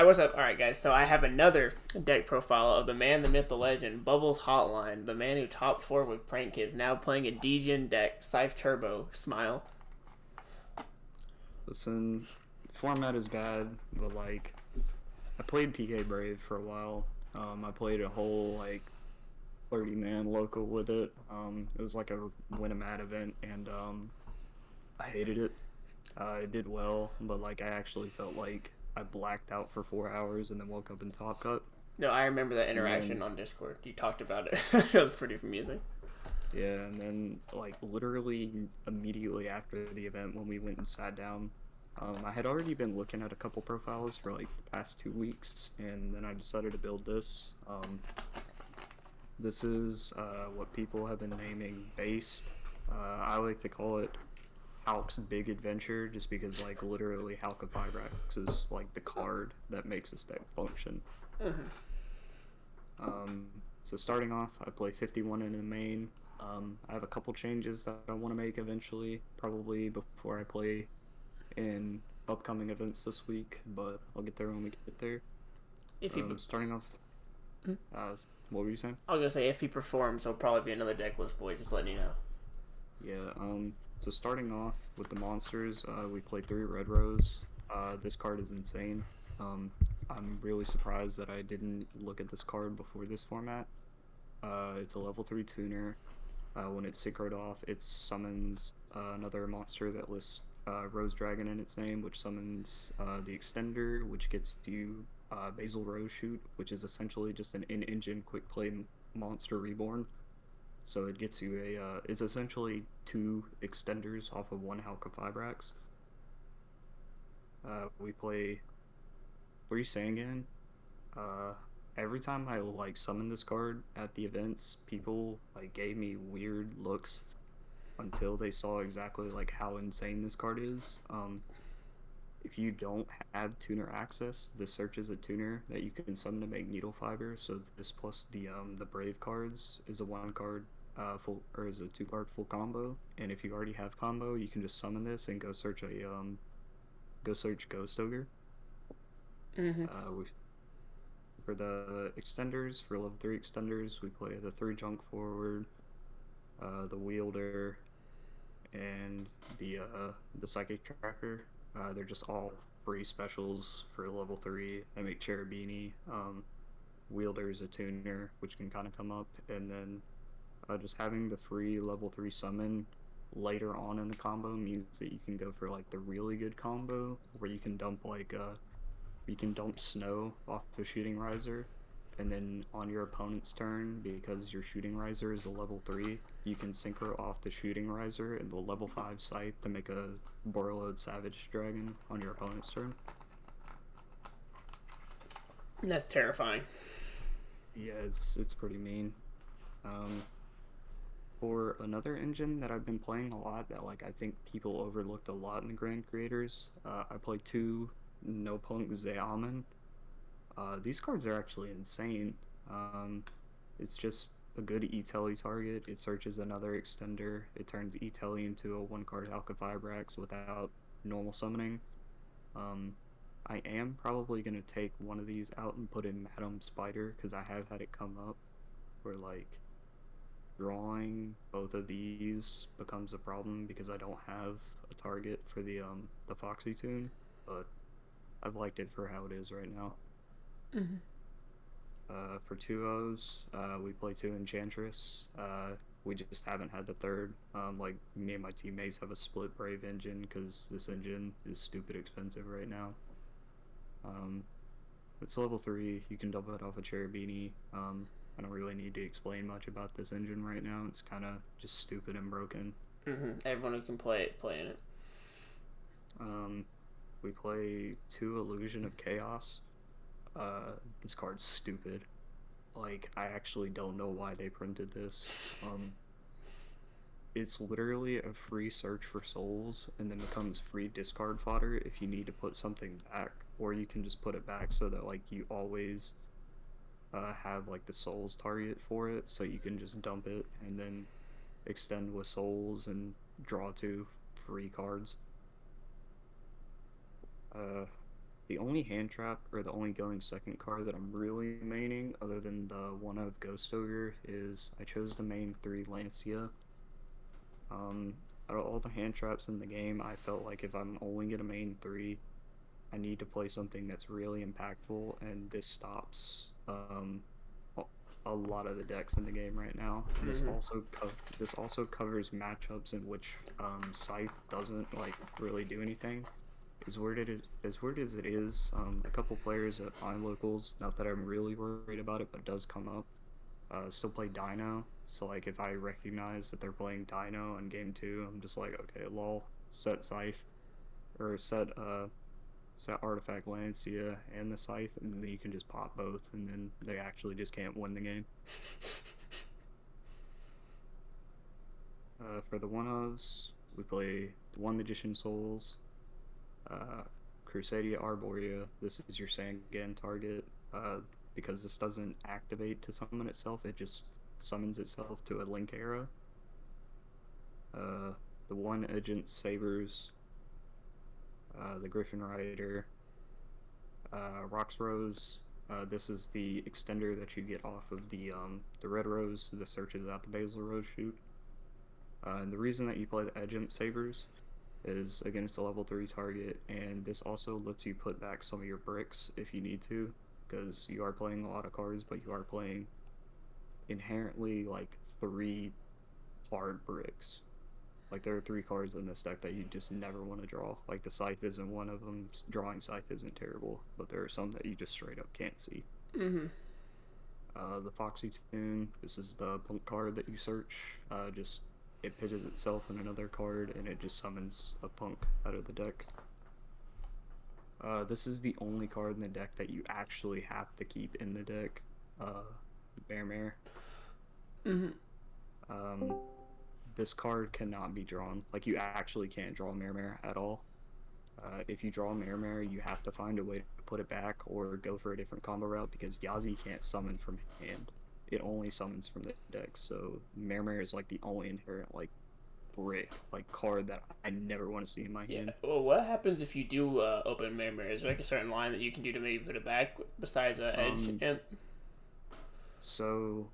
What's up? All right, guys. So I have another deck profile of the man, the myth, the legend, BubblesHotline, the man who top four with prank kids, now playing a D-Gen deck, Scythe Turbo. Smile. Listen, format is bad, but like, I played PK Brave for a while. I played a whole like 30-man local with it. It was like a win a mat event, and I hated it. It did well, but like I actually felt like I blacked out for 4 hours and then woke up in Top Cut. No, I remember that And interaction then on Discord. You talked about it. It was pretty amusing. yeah, and then like literally immediately after the event when we went and sat down, I had already been looking at a couple profiles for like the past 2 weeks, and then I decided to build this. This is what people have been naming B.a.s.e.d. I like to call it Hulk's Big Adventure, just because like literally Hulk of Fibrax is like the card that makes this deck function. Mm-hmm. Um, so starting off, I play 51 in the main. I have a couple changes that I want to make eventually, probably before I play in upcoming events this week, but I'll get there when we get there. If he, Starting off, Hmm? uh, what were you saying? I was gonna say if he performs, there'll probably be another deck list, boys. Just letting you know. Yeah, so starting off with the monsters, we played 3 Red Rose. This card is insane. I'm really surprised that I didn't look at this card before this format. It's a level 3 tuner. When it's synchroed off, it summons another monster that lists Rose Dragon in its name, which summons the Extender, which gets you Basil Rose Shoot, which is essentially just an in-engine quick play monster reborn. So it gets you it's essentially 2 Extenders off of 1 Halka Fibrax. We play 3 Sangan. Uh, every time I like summon this card at the events, people like gave me weird looks until they saw exactly like how insane this card is. If you don't have tuner access, this searches a tuner that you can summon to make needle fiber. So this plus the brave cards is a 1 card full, or is a 2 card full combo. And if you already have combo, you can just summon this and go search Ghost Ogre. Mm-hmm. We For the extenders, for level 3 extenders, we play the 3 junk forward, the wielder, and the psychic tracker. They're just all free specials for level 3. They make Cherubini. Wielder is a tuner, which can kind of come up, and then just having the free level 3 summon later on in the combo means that you can go for like the really good combo where you can dump Snow off the Shooting Riser, and then on your opponent's turn, because your Shooting Riser is a level 3, you can synchro off the Shooting Riser and the level 5 Scythe to make a Borreload Savage Dragon on your opponent's turn. That's terrifying. Yeah, it's pretty mean. Um, for another engine that I've been playing a lot that like I think people overlooked a lot in the Grand Creators, I play 2 No Punk Zeaman. These cards are actually insane. It's just a good E-Telly target. It searches another extender. It turns E-Telly into a 1 card Alka Fibrax without normal summoning. I am probably going to take one of these out and put in Madam Spider, because I have had it come up where like drawing both of these becomes a problem because I don't have a target for the Foxy tune, but I've liked it for how it is right now. Mm-hmm. For 2-0s, we play 2 Enchantress. We just haven't had the third. Like, me and my teammates have a split Brave engine because this engine is stupid expensive right now. It's level 3, you can double it off a Cherubini. I don't really need to explain much about this engine right now. It's kind of just stupid and broken. Mm-hmm. Everyone who can play it, playing it. We play 2 Illusion of Chaos. This card's stupid. Like, I actually don't know why they printed this. It's literally a free search for souls, and then becomes free discard fodder if you need to put something back, or you can just put it back so that like you always have like the souls target for it, so you can just dump it and then extend with souls and draw 2 free cards. The only hand trap or the only going second card that I'm really maining, other than the one of Ghost Ogre, is I chose the main 3 Lancia. Out of all the hand traps in the game, I felt like if I'm only gonna main 3, I need to play something that's really impactful, and this stops a lot of the decks in the game right now. And Mm-hmm. this also covers matchups in which Scythe doesn't like really do anything. As weird as it is, a couple players at my locals, not that I'm really worried about it, but does come up, still play Dino. So like if I recognize that they're playing Dino in game 2, I'm just like, okay, lol, set Scythe or set Artifact Lancia and the Scythe, and then you can just pop both, and then they actually just can't win the game. For the one-ofs, we play the One Magician Souls, Crusadia Arborea. This is your Sangan target. Because this doesn't activate to summon itself, it just summons itself to a link arrow. The One Agent Sabers, the Griffin Rider, Rox Rose. This is the extender that you get off of the Red Rose that searches out the Basil Rose shoot. And the reason that you play the Agent Sabers is against a level 3 target, and this also lets you put back some of your bricks if you need to, because you are playing a lot of cards, but you are playing inherently like 3 hard bricks. Like there are 3 cards in this deck that you just never want to draw. Like the Scythe isn't one of them. Drawing Scythe isn't terrible, but there are some that you just straight up can't see. Mm-hmm. The Foxy Tune. This is the punk card that you search. Just it pitches itself in another card, and it just summons a punk out of the deck. This is the only card in the deck that you actually have to keep in the deck. Mare. Mm-hmm. This card cannot be drawn. Like, you actually can't draw Mare at all. If you draw Mare, you have to find a way to put it back or go for a different combo route, because Yazi can't summon from hand. It only summons from the deck, so Mare is like the only inherent like brick, like card that I never want to see in my hand. Well, what happens if you do open Mirror? Is there like a certain line that you can do to maybe put it back besides Edge? And So,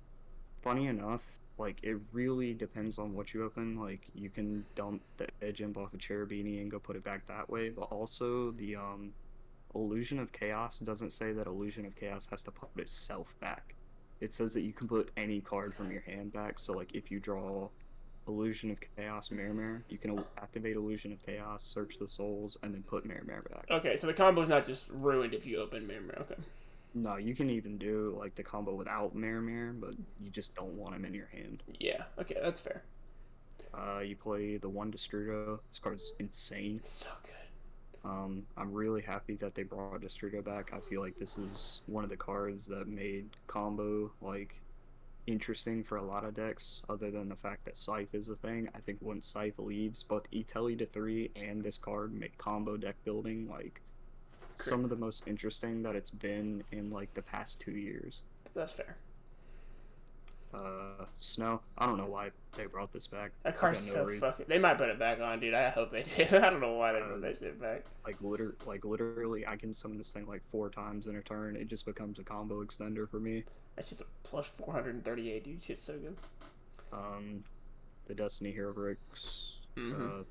funny enough, like it really depends on what you open. Like you can dump the Edge Imp off a Cherubini and go put it back that way, but also the Illusion of Chaos doesn't say that Illusion of Chaos has to put itself back. It says that you can put any card from your hand back. So like if you draw Illusion of Chaos Mare, you can activate Illusion of Chaos, search the souls, and then put Mare back. Okay, so the combo is not just ruined if you open Mirror. Okay. No, you can even do like the combo without Mare, but you just don't want him in your hand. Yeah, okay, that's fair. You play the one Destrudo. This card's insane. So good. I'm really happy that they brought Destrudo back. I feel like this is one of the cards that made combo like interesting for a lot of decks, other than the fact that Scythe is a thing. I think once Scythe leaves, both Itelli to 3 and this card make combo deck building like some of the most interesting that it's been in like the past 2 years. That's fair. Snow. I don't know why they brought this back. That card's so fucking. They might put it back on, dude. I hope they do. I don't know why they put that shit back. Like literally, I can summon this thing like 4 times in a turn. It just becomes a combo extender for me. That's just a plus 438, dude. Shit's so good. The Destiny Hero bricks. Mm-hmm.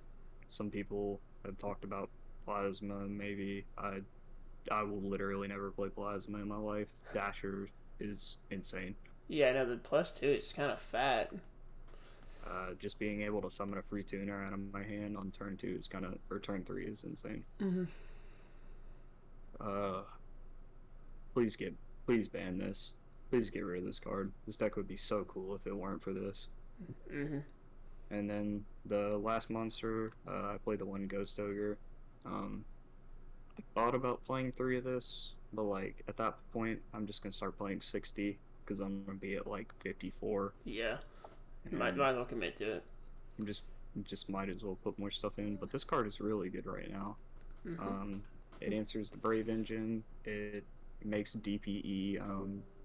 Some people have talked about Plasma. Maybe I will literally never play Plasma in my life. Dasher is insane. Yeah, no, the plus 2 is kind of fat. Just being able to summon a free tuner out of my hand on turn 2 is kind of, or turn 3 is insane. Mm-hmm. Please ban this. Please get rid of this card. This deck would be so cool if it weren't for this. Mm-hmm. And then the last monster, I played the one Ghost Ogre. I thought about playing 3 of this, but like at that point, I'm just gonna start playing 60 because I'm gonna be at like 54. Yeah, might as well commit to it. I'm just might as well put more stuff in. But this card is really good right now. Mm-hmm. It answers the Brave Engine. It makes DPE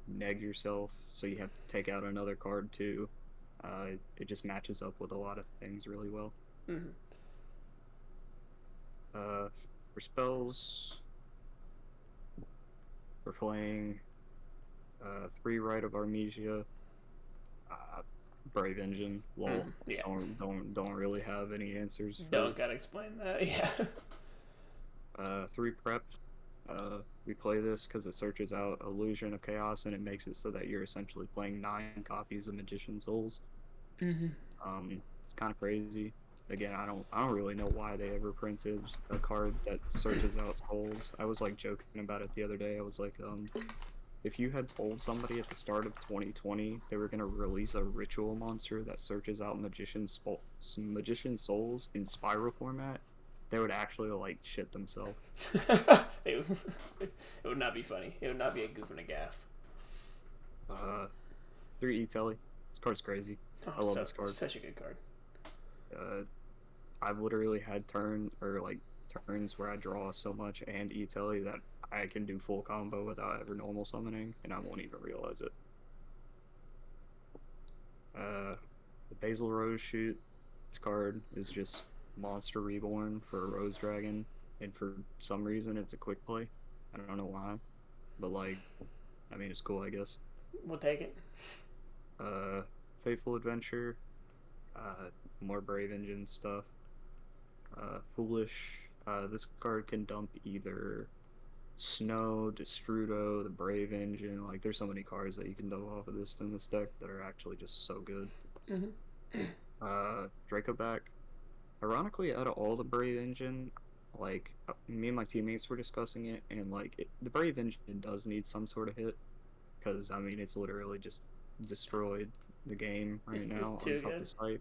neg yourself, so you have to take out another card too. It just matches up with a lot of things really well. Mm-hmm. For spells, We're playing 3 Rite of Armesia, Brave Engine, lol. Yeah. Don't really have any answers for Don't gotta explain that. Yeah. 3 Prep. We play this because it searches out Illusion of Chaos and it makes it so that you're essentially playing 9 copies of Magician Souls. It's kind of crazy. Again, I don't really know why they ever printed a card that searches out souls. I was like joking about it the other day. I was like, if you had told somebody at the start of 2020 they were gonna release a ritual monster that searches out magician souls in spiral format, they would actually like shit themselves. it would not be funny. It would not be a goof and a gaff. 3 E-Telly. This card's crazy. I love this card. Such a good card. I've literally had turns where I draw so much and E-Telly that I can do full combo without ever normal summoning, and I won't even realize it. The Basil Rose Shoot. This card is just Monster Reborn for a Rose Dragon, and for some reason it's a quick play. I don't know why, but like, I mean, it's cool, I guess. We'll take it. Fateful Adventure. More Brave Engine stuff. Foolish. This card can dump either Snow, Destrudo, the Brave Engine. Like, there's so many cards that you can dump off of this in this deck that are actually just so good. Dracoback. Ironically, out of all the Brave Engine, like, me and my teammates were discussing it, and like, the Brave Engine does need some sort of hit, because I mean, it's literally just destroyed the game right now on top of Scythe.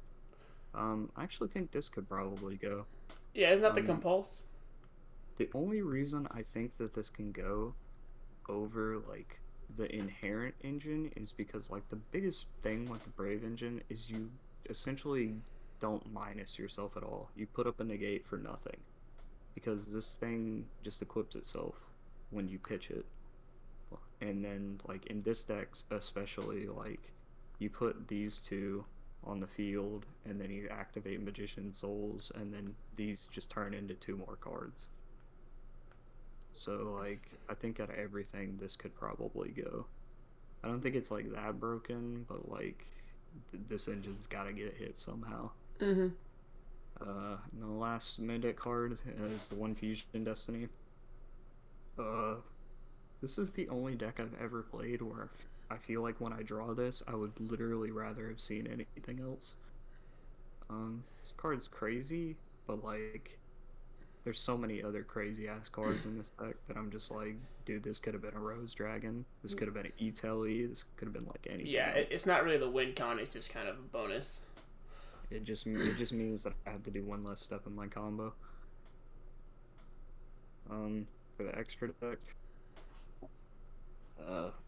I actually think this could probably go. Yeah, isn't that the Compulse? The only reason I think that this can go over like the inherent engine is because like the biggest thing with the Brave Engine is you essentially don't minus yourself at all. You put up a negate for nothing because this thing just equips itself when you pitch it. And then like in this deck especially, like you put these 2 on the field and then you activate Magician Souls and then these just turn into 2 more cards. So like I think out of everything this could probably go. I don't think it's like that broken, but like this engine's gotta get hit somehow. And the last mandate card is the 1 Fusion Destiny. This is the only deck I've ever played where I feel like when I draw this, I would literally rather have seen anything else. This card's crazy, but like, there's so many other crazy ass cards in this deck that I'm just like, dude, this could have been a Rose Dragon. This could have been an E-Telly. This could have been like anything. Yeah, else. It's not really the win con. It's just kind of a bonus. It just means that I have to do 1 less step in my combo. For the extra deck,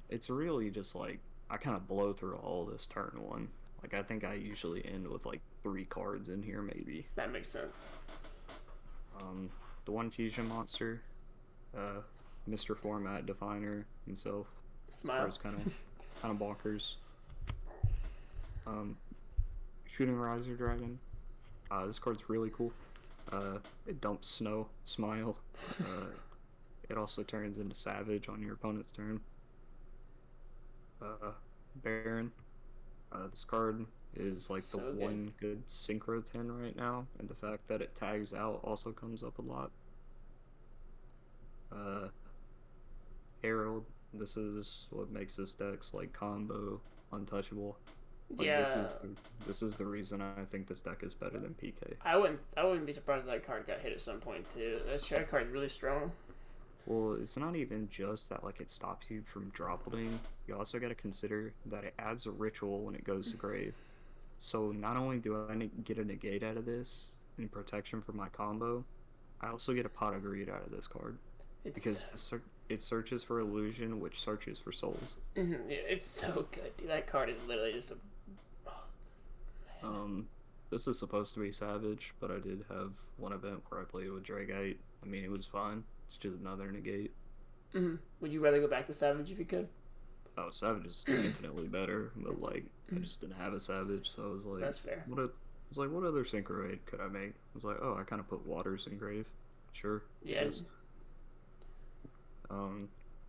it's really just like I kind of blow through all this turn 1. Like I think I usually end with like 3 cards in here maybe. That makes sense. The 1 Fusion Monster, Mr. Format Definer himself. Smile. It's kind of bonkers. Shooting Riser Dragon. This card's really cool. It dumps Snow, Smile. It also turns into Savage on your opponent's turn. Baron. This card is like the one good Synchro 10 right now, and the fact that it tags out also comes up a lot. Herald. This is what makes this deck's like combo untouchable. Like, yeah. This is the reason I think this deck is better than PK. I wouldn't be surprised if that card got hit at some point too. That card's really strong. Well, it's not even just that like it stops you from dropping. You also got to consider that it adds a ritual when it goes to grave. So not only do I get a negate out of this in protection for my combo, I also get a Pot of Greed out of this card. Because it searches for illusion, which searches for souls. Yeah, it's so good, dude. That card is literally just a... This is supposed to be Savage, but I did have one event where I played with Dragite. I mean, it was fine. It's just another negate. Would you rather go back to Savage if you could? Oh, Savage is infinitely better, but like, I just didn't have a Savage, so I was like... That's fair. What other Synchro raid could I make? I was like, oh, I kind of put Waters in Grave. Sure. Yeah.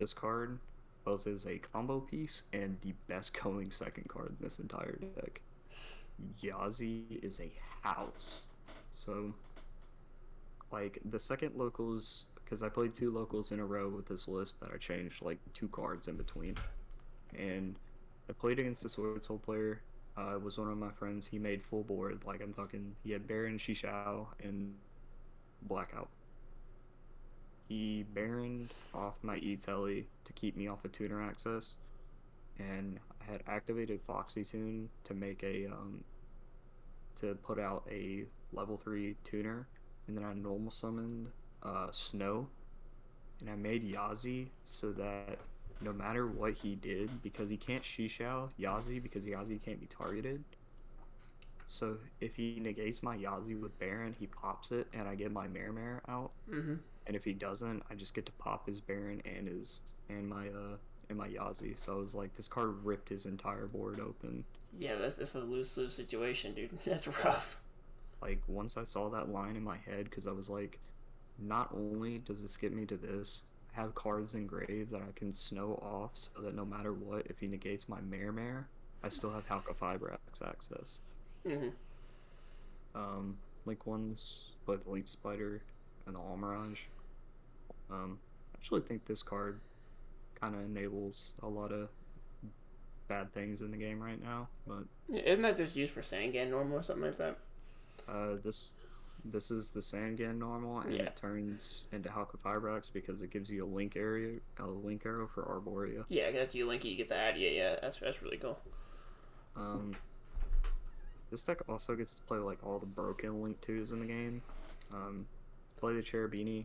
this card both is a combo piece and the best going second card in this entire deck. B.a.s.e. is a house. So, like, the second locals, because I played 2 locals in a row with this list that I changed, like, 2 cards in between. And I played against a Sword Soul player. It was one of my friends. He made full board. Like, I'm talking, he had Baron, Shishao, and Blackout. He Baroned off my E-Telly to keep me off of tuner access. And I had activated Foxy Tune to make to put out a level 3 tuner. And then I normal summoned Snow. And I made B.a.s.e. so that no matter what he did, because he can't Shishao B.a.s.e. because B.a.s.e. can't be targeted. So if he negates my B.a.s.e. with Baron, he pops it, and I get my Mare out. Mm-hmm. And if he doesn't, I just get to pop his Baron and my B.a.s.e. So I was like, this card ripped his entire board open. Yeah, this was a lose-lose situation, dude. That's rough. Like, once I saw that line in my head, because I was like, not only does this get me to this, I have cards engraved that I can snow off so that no matter what, if he negates my Mare, I still have Halka Fibrax access. Mm-hmm. Link ones, but the Link Spider and the All Mirage. I actually think this card kind of enables a lot of bad things in the game right now, but Isn't that just used for Sangan normal or something like that? This is the Sangan normal, and it turns into Halka Fibrax because it gives you a link arrow for Arborea. Yeah, that's you link it, you get the ad. Yeah, that's really cool. This deck also gets to play like all the broken Link 2s in the game. Play the Cherubini.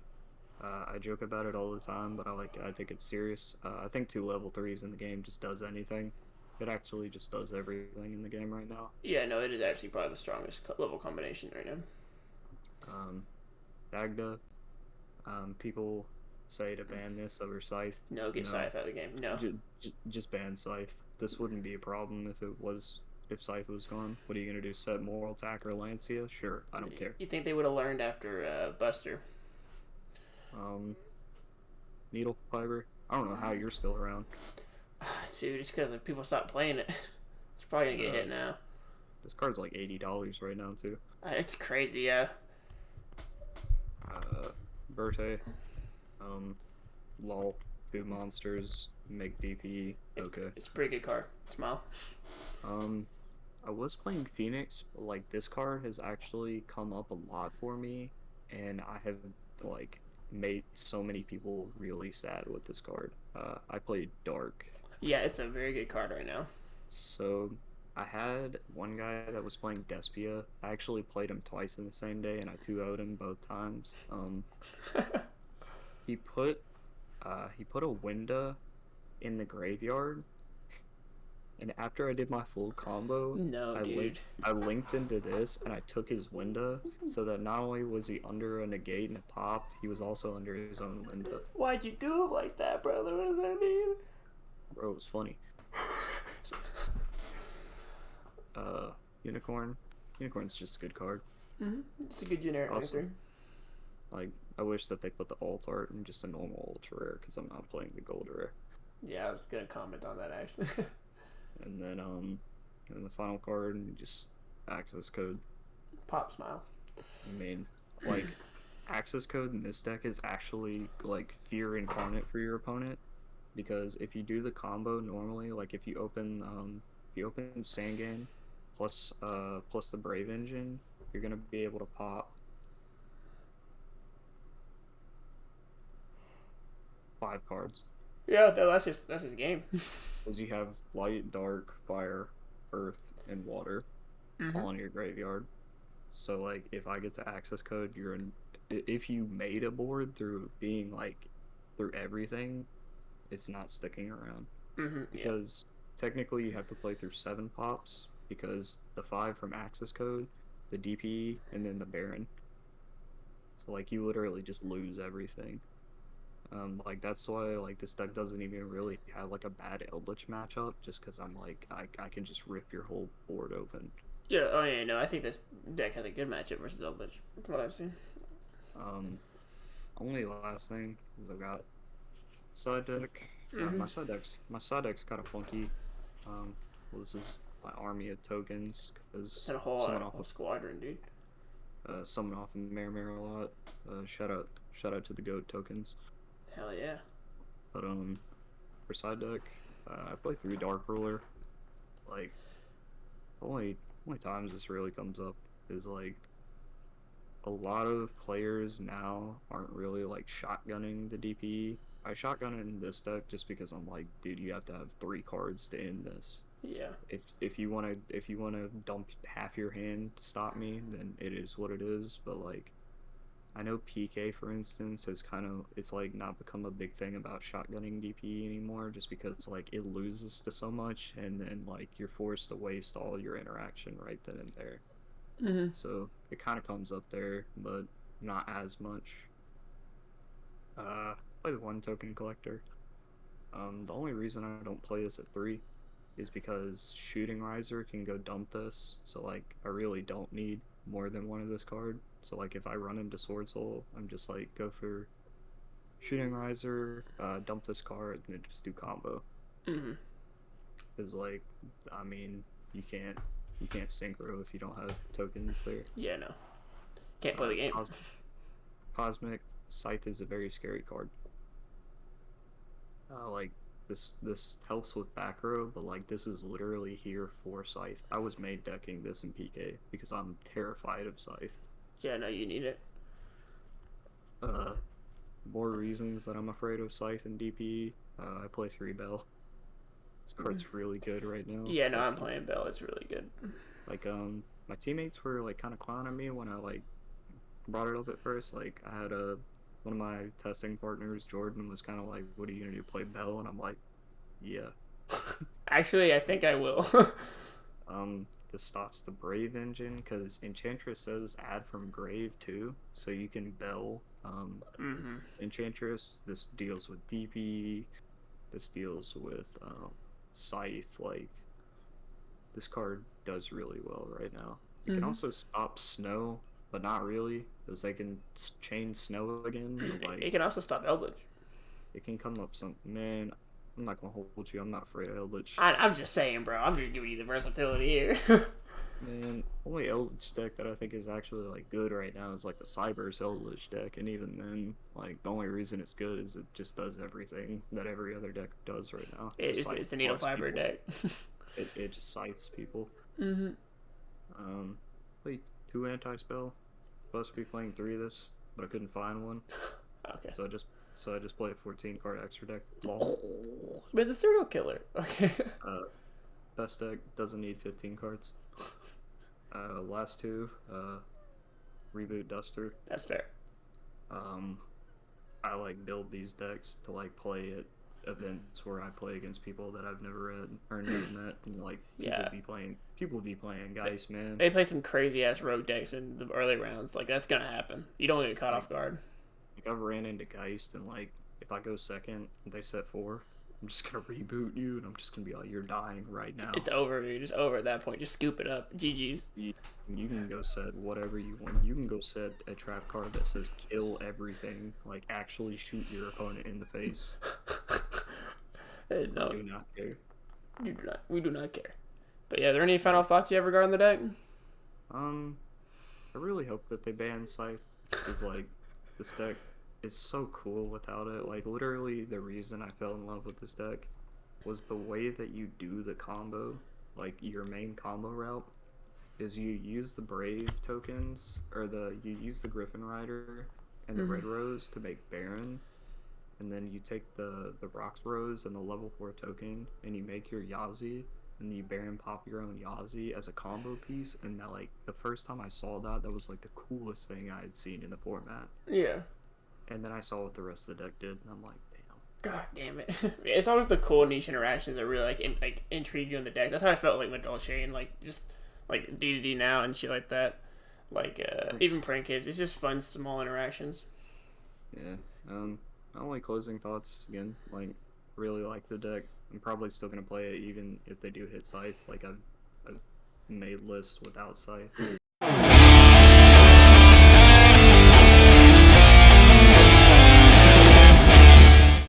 I joke about it all the time, but I think it's serious. I think 2 level 3s in the game just does anything. It actually just does everything in the game right now. Yeah, no, it is actually probably the strongest level combination right now. Dagda. People say to ban this over Scythe. No, get Scythe out of the game. No. Just ban Scythe. This wouldn't be a problem if Scythe was gone. What are you gonna do? Set Moral Attack or Lancia? Sure, I don't care. You think they would have learned after Buster? Needle Fiber. I don't know how you're still around. Dude, it's because people stopped playing it. It's probably gonna get hit now. This card's like $80 right now too. It's crazy, yeah. Verte. LOL. 2 monsters. Make DP. Okay. It's a pretty good card. Smile. I was playing Phoenix, but like this card has actually come up a lot for me, and I have like made so many people really sad with this card. I played Dark. Yeah, it's a very good card right now. So I had one guy that was playing Despia. I actually played him twice in the same day, and I 2-0'd him both times. He put a Winda in the graveyard, and after I did my full combo, I linked into this, and I took his Winda, so that not only was he under a negate and a pop, he was also under his own Winda. Why'd you do him like that, brother? What does that mean? Bro, it was funny. Unicorn. Unicorn's just a good card. Mm-hmm. It's a good generic answer. Like, I wish that they put the alt art in just a normal ultra rare, because I'm not playing the gold rare. Yeah, I was gonna comment on that actually. And then the final card, just access code. Pop Smile. I mean, like, access code in this deck is actually like fear incarnate for your opponent, because if you do the combo normally, like if you open Sangan plus the Brave Engine, you're gonna be able to pop 5 cards. Yeah, no, that's his game. Because you have light, dark, fire, earth, and water all in your graveyard. So like, if I get to access code, if you made a board through being like through everything, it's not sticking around. Because technically you have to play through 7 pops, because the 5 from access code, the DP, and then the Baron. So like, you literally just lose everything. Like, that's why like this deck doesn't even really have like a bad Eldritch matchup, just because I'm like, I can just rip your whole board open. Yeah, oh yeah, no, I think this deck has a good matchup versus Eldritch, from what I've seen. Only last thing is I've got Side deck. Mm-hmm. My side deck's kind of funky. Well, this is my army of tokens It's because a whole, summon off whole squadron, dude. summon off of Mare a lot. Shout out to the goat tokens. Hell yeah. But for side deck, I play 3 Dark Ruler. Like the only times this really comes up is like a lot of players now aren't really like shotgunning the DP. I shotgun in this deck just because I'm like, dude, you have to have 3 cards to end this. Yeah. If you wanna dump half your hand to stop me, then it is what it is. But like, I know PK for instance has it's like not become a big thing about shotgunning DP anymore, just because like it loses to so much, and then like you're forced to waste all your interaction right then and there. Mm-hmm. So it kind of comes up there, but not as much. Play the 1 token collector. The only reason I don't play this at 3 is because Shooting Riser can go dump this, so like I really don't need more than 1 of this card. So like if I run into Sword Soul, I'm just like go for Shooting Riser, dump this card, and then just do combo. Mm-hmm. Because like, I mean, you can't synchro if you don't have tokens there. Yeah, no. Can't play the game. Cosmic Scythe is a very scary card. Like this helps with back row, but like this is literally here for Scythe. I was made decking this in PK because I'm terrified of Scythe. Yeah, no, you need it. More reasons that I'm afraid of Scythe and DP. I play 3 Bell. This card's really good right now. Yeah, no, I'm playing Bell. It's really good. Like my teammates were like kind of clowning me when I like brought it up at first. Like I had one of my testing partners, Jordan, was kind of like, "What are you gonna do? Play Bell?" And I'm like, "Yeah." Actually, I think I will. This stops the Brave engine because Enchantress says add from grave too, so you can Bell Mm-hmm. Enchantress. This deals with DP. This deals with Scythe. Like this card does really well right now. It can also stop Snow, but not really, because they can chain Snow again. But, like, It can also stop Eldritch. it can come up some. Man, I'm not gonna hold you. I'm not afraid of Eldritch. I'm just saying, bro. I'm just giving you the versatility here. Man, only Eldritch deck that I think is actually like good right now is like the Cyber's Eldritch deck, and even then, like the only reason it's good is it just does everything that every other deck does right now. It's a needle fiber deck. It just scythes people. Mm-hmm. Play 2 anti-spell. Supposed to be playing 3 of this, but I couldn't find one. Okay. So I just played a 14 card extra deck. But it's a serial killer. Okay. Best deck doesn't need 15 cards. Last 2, Reboot Duster. That's fair. I like build these decks to like play at events where I play against people that I've never read or never met, and like people be playing Geist, man. They play some crazy ass rogue decks in the early rounds. Like that's gonna happen. You don't get caught off guard. Like I've ran into Geist, and like if I go second, and they set 4. I'm just gonna reboot you, and I'm just gonna be like, "You're dying right now." It's over, dude. It's over at that point. Just scoop it up. GG's. You can go set whatever you want. You can go set a trap card that says "kill everything," like actually shoot your opponent in the face. No, I do not care. You do not. We do not care. But yeah, are there any final thoughts you ever got on the deck? I really hope that they ban Scythe, because like this deck is so cool without it. Like literally, the reason I fell in love with this deck was the way that you do the combo. Like your main combo route is you use the Brave tokens, or you use the Griffin Rider and the Red Rose to make Baron, and then you take the Rocks Rose and the level 4 token, and you make your Yazi, and you Baron pop your own Yazi as a combo piece. And that, like, the first time I saw that was like the coolest thing I had seen in the format. Yeah. And then I saw what the rest of the deck did, and I'm like, damn. God damn it! It's always the cool niche interactions that really intrigue you in the deck. That's how I felt like with Dolce and like just like D now and shit like that. Like even prank kids. It's just fun small interactions. Yeah. Only closing thoughts again. Like really like the deck. I'm probably still gonna play it even if they do hit Scythe. Like I've made lists without Scythe.